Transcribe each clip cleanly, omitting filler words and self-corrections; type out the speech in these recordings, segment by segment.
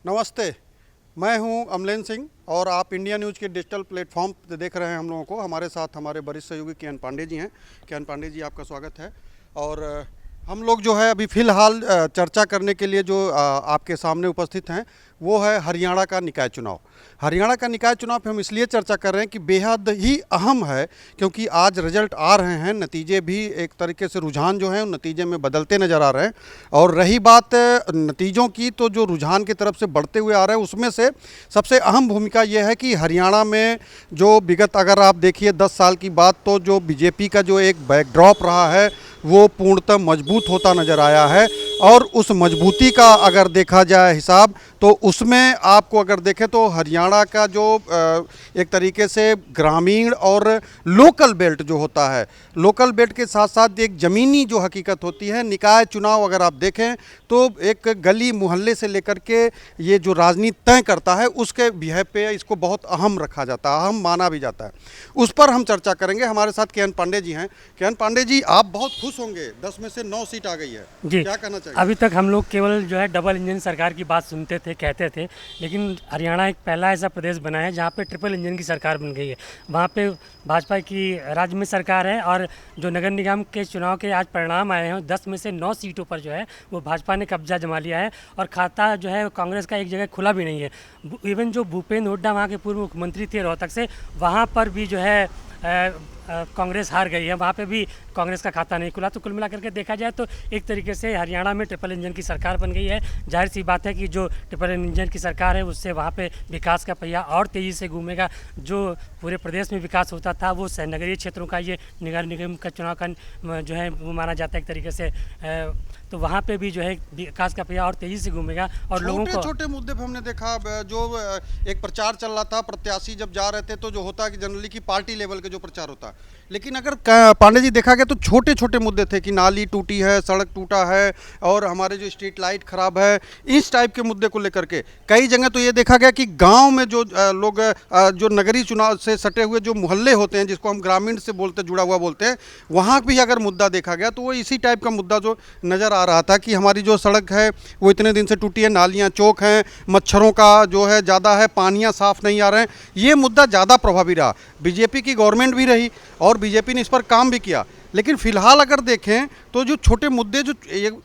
नमस्ते। मैं हूं अमलेन सिंह और आप इंडिया न्यूज़ के डिजिटल प्लेटफॉर्म पे देख रहे हैं हम लोगों को। हमारे साथ हमारे वरिष्ठ सहयोगी किरण पांडे जी हैं। किरण पांडे जी, आपका स्वागत है। और हम लोग जो है अभी फ़िलहाल चर्चा करने के लिए जो आपके सामने उपस्थित हैं वो है हरियाणा का निकाय चुनाव। हरियाणा का निकाय चुनाव पे हम इसलिए चर्चा कर रहे हैं कि बेहद ही अहम है, क्योंकि आज रिजल्ट आ रहे हैं, नतीजे भी एक तरीके से रुझान जो है उन नतीजे में बदलते नज़र आ रहे हैं। और रही बात नतीजों की, तो जो रुझान की तरफ से बढ़ते हुए आ रहे हैं उसमें से सबसे अहम भूमिका ये है कि हरियाणा में जो विगत अगर आप देखिए 10 साल की बात, तो जो बीजेपी का जो एक बैकड्रॉप रहा है वो पूर्णतः मजबूत होता नज़र आया है। और उस मजबूती का अगर देखा जाए हिसाब, तो उसमें आपको अगर देखें तो हरियाणा का जो एक तरीके से ग्रामीण और लोकल बेल्ट जो होता है, लोकल बेल्ट के साथ साथ एक ज़मीनी जो हकीकत होती है, निकाय चुनाव अगर आप देखें तो एक गली मोहल्ले से लेकर के ये जो राजनीति तय करता है उसके बिहेव पे इसको बहुत अहम रखा जाता है, अहम माना भी जाता है। उस पर हम चर्चा करेंगे। हमारे साथ किरण पांडे जी हैं। किरण पांडे जी, आप बहुत खुश होंगे, 10 में से 9 सीट आ गई है जी। क्या कहना चाहिए? अभी तक हम लोग केवल जो है डबल इंजन सरकार की बात सुनते थे, कहते थे, लेकिन हरियाणा एक पहला ऐसा प्रदेश बना है जहाँ पे ट्रिपल इंजन की सरकार बन गई है। वहाँ पे भाजपा की राज्य में सरकार है और जो नगर निगम के चुनाव के आज परिणाम आए हैं 10 में से 9 सीटों पर जो है वो भाजपा ने कब्जा जमा लिया है। और खाता जो है कांग्रेस का एक जगह खुला भी नहीं है। इवन जो भूपेंद्र हुड्डा वहाँ के पूर्व मुख्यमंत्री थे रोहतक से, वहाँ पर भी जो है कांग्रेस हार गई है, वहाँ पे भी कांग्रेस का खाता नहीं खुला। तो कुल मिलाकर के देखा जाए तो एक तरीके से हरियाणा में ट्रिपल इंजन की सरकार बन गई है। जाहिर सी बात है कि जो ट्रिपल इंजन की सरकार है उससे वहाँ पे विकास का पहिया और तेज़ी से घूमेगा। जो पूरे प्रदेश में विकास होता था वो नगरीय क्षेत्रों का, ये नगर निगम का चुनाव का जो है वो माना जाता है एक तरीके से, तो वहाँ पे भी जो है विकास का पहिया और तेज़ी से घूमेगा। और लोगों को छोटे मुद्दे पे हमने देखा, जो एक प्रचार चल रहा था, प्रत्याशी जब जा रहे थे तो जो होता है कि जनरली की पार्टी लेवल के जो प्रचार होता है, लेकिन अगर पांडे जी देखा गया तो छोटे छोटे मुद्दे थे कि नाली टूटी है, सड़क टूटा है और हमारे जो स्ट्रीट लाइट खराब है, इस टाइप के मुद्दे को लेकर के कई जगह तो ये देखा गया कि गांव में जो लोग जो नगरीय चुनाव से सटे हुए जो मोहल्ले होते हैं, जिसको हम ग्रामीण से बोलते जुड़ा हुआ बोलते हैं, वहाँ भी अगर मुद्दा देखा गया तो वो इसी टाइप का मुद्दा जो नज़र आ रहा था कि हमारी जो सड़क है वो इतने दिन से टूटी है, नालियाँ चौक हैं, मच्छरों का जो है ज़्यादा है, पानियाँ साफ़ नहीं आ रहे हैं। ये मुद्दा ज़्यादा प्रभावी रहा। बीजेपी की गवर्नमेंट भी रही और बीजेपी ने इस पर काम भी किया, लेकिन फिलहाल अगर देखें तो जो छोटे मुद्दे जो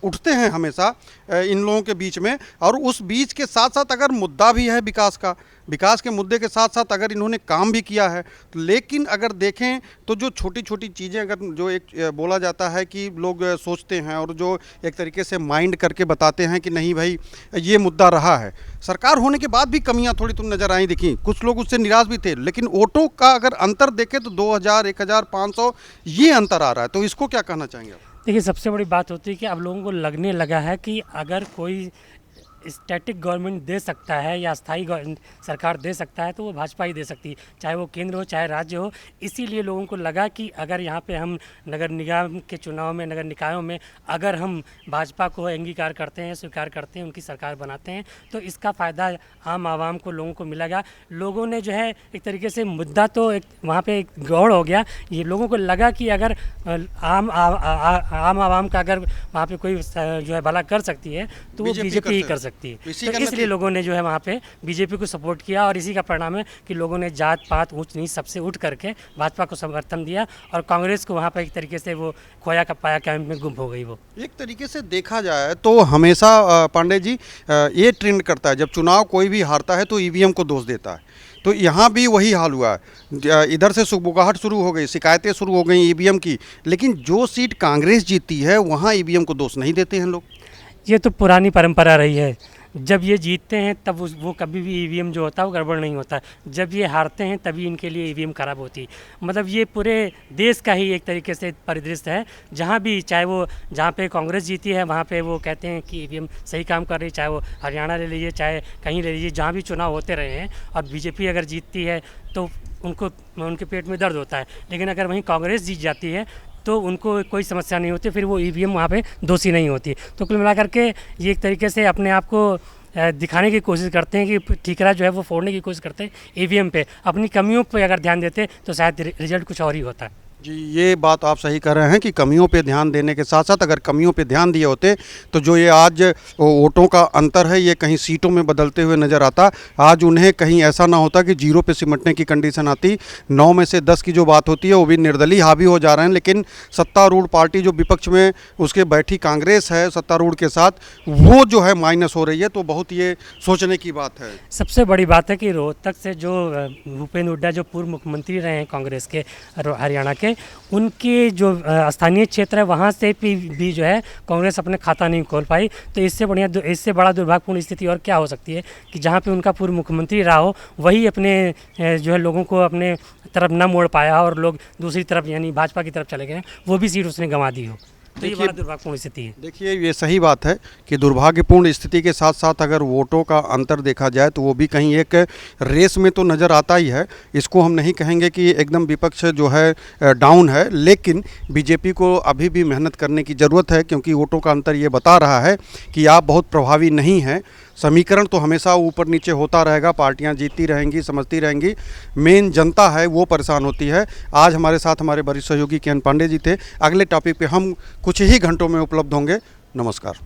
उठते हैं हमेशा इन लोगों के बीच में, और उस बीच के साथ साथ अगर मुद्दा भी है विकास का, विकास के मुद्दे के साथ साथ अगर इन्होंने काम भी किया है, लेकिन अगर देखें तो जो छोटी छोटी चीज़ें अगर जो एक बोला जाता है कि लोग सोचते हैं और जो एक तरीके से माइंड करके बताते हैं कि नहीं भाई ये मुद्दा रहा है, सरकार होने के बाद भी कमियां थोड़ी तुम नज़र आई दिखी, कुछ लोग उससे निराश भी थे, लेकिन वोटों का अगर अंतर देखें तो 2000 1500 ये अंतर आ रहा है। तो इसको क्या कहना चाहेंगे आप? देखिए, सबसे बड़ी बात होती है कि अब लोगों को लगने लगा है कि अगर कोई स्टैटिक गवर्नमेंट दे सकता है या स्थायी सरकार दे सकता है तो वो भाजपा ही दे सकती है, चाहे वो केंद्र हो चाहे राज्य हो। इसीलिए लोगों को लगा कि अगर यहाँ पे हम नगर निगम के चुनाव में, नगर निकायों में अगर हम भाजपा को अंगीकार करते हैं, स्वीकार करते हैं, उनकी सरकार बनाते हैं तो इसका फ़ायदा आम आवाम को, लोगों को मिलेगा। लोगों ने जो है एक तरीके से मुद्दा तो एक वहाँ पर एक गौड़ हो गया। ये लोगों को लगा कि अगर आम आवाम का अगर वहाँ पर कोई जो है भला कर सकती है तो वो बीजेपी ही कर सकती है। तो इसलिए लोगों ने जो है वहाँ पे बीजेपी को सपोर्ट किया और इसी का परिणाम है कि लोगों ने जात पात ऊंच नीच सबसे उठ करके भाजपा को समर्थन दिया और कांग्रेस को वहाँ पर एक तरीके से वो खोया का पाया कैंप में गुम हो गई। वो एक तरीके से देखा जाए तो हमेशा पांडे जी ये ट्रेंड करता है, जब चुनाव कोई भी हारता है तो ईवीएम को दोष देता है। तो यहाँ भी वही हाल हुआ है, इधर से सुगबुगाहट शुरू हो गई, शिकायतें शुरू हो गई ईवीएम की, लेकिन जो सीट कांग्रेस जीती है वहाँ ईवीएम को दोष नहीं देते हैं लोग। ये तो पुरानी परंपरा रही है। जब ये जीतते हैं तब वो कभी भी ईवीएम जो होता है वो गड़बड़ नहीं होता। जब ये हारते हैं तभी इनके लिए ईवीएम खराब होती है। मतलब ये पूरे देश का ही एक तरीके से परिदृश्य है। जहाँ भी, चाहे वो जहाँ पे कांग्रेस जीती है वहाँ पे वो कहते हैं कि ईवीएम सही काम कर रही है, चाहे वो हरियाणा ले लीजिए चाहे कहीं ले लीजिए, जहाँ भी चुनाव होते रहे हैं। और बीजेपी अगर जीतती है तो उनके पेट में दर्द होता है, लेकिन अगर वहीं कांग्रेस जीत जाती है तो उनको कोई समस्या नहीं होती, फिर वो ईवीएम वहाँ पे दोषी नहीं होती। तो कुल मिलाकर के ये एक तरीके से अपने आप को दिखाने की कोशिश करते हैं कि ठीकरा जो है वो फोड़ने की कोशिश करते हैं ईवीएम पे। अपनी कमियों पे अगर ध्यान देते तो शायद रिजल्ट कुछ और ही होता है। जी, ये बात आप सही कह रहे हैं कि कमियों पे ध्यान देने के साथ साथ अगर कमियों पे ध्यान दिए होते तो जो ये आज वोटों का अंतर है ये कहीं सीटों में बदलते हुए नज़र आता। आज उन्हें कहीं ऐसा ना होता कि जीरो पे सिमटने की कंडीशन आती। 9 में से 10 की जो बात होती है वो भी निर्दलीय हावी हो जा रहे हैं, लेकिन सत्तारूढ़ पार्टी जो विपक्ष में उसके बैठी कांग्रेस है सत्तारूढ़ के साथ, वो जो है माइनस हो रही है। तो बहुत ये सोचने की बात है। सबसे बड़ी बात है कि रोहतक से जो भूपेंद्र हुड्डा जो पूर्व मुख्यमंत्री रहे हैं कांग्रेस के हरियाणा के, उनके जो स्थानीय क्षेत्र है वहाँ से भी जो है कांग्रेस अपने खाता नहीं खोल पाई। तो इससे बड़ा दुर्भाग्यपूर्ण स्थिति और क्या हो सकती है कि जहाँ पे उनका पूर्व मुख्यमंत्री रहा हो वही अपने जो है लोगों को अपने तरफ न मोड़ पाया और लोग दूसरी तरफ यानी भाजपा की तरफ चले गए, वो भी सीट उसने गंवा दी हो। तो ये बड़ा दुर्भाग्यपूर्ण स्थिति है। देखिए, ये सही बात है कि दुर्भाग्यपूर्ण स्थिति के साथ साथ अगर वोटों का अंतर देखा जाए तो वो भी कहीं एक रेस में तो नज़र आता ही है। इसको हम नहीं कहेंगे कि एकदम विपक्ष जो है डाउन है, लेकिन बीजेपी को अभी भी मेहनत करने की ज़रूरत है, क्योंकि वोटों का अंतर ये बता रहा है कि आप बहुत प्रभावी नहीं हैं। समीकरण तो हमेशा ऊपर नीचे होता रहेगा, पार्टियां जीतती रहेंगी, समझती रहेंगी, मेन जनता है वो परेशान होती है। आज हमारे साथ हमारे वरिष्ठ सहयोगी के एन पांडे जी थे। अगले टॉपिक पे हम कुछ ही घंटों में उपलब्ध होंगे। नमस्कार।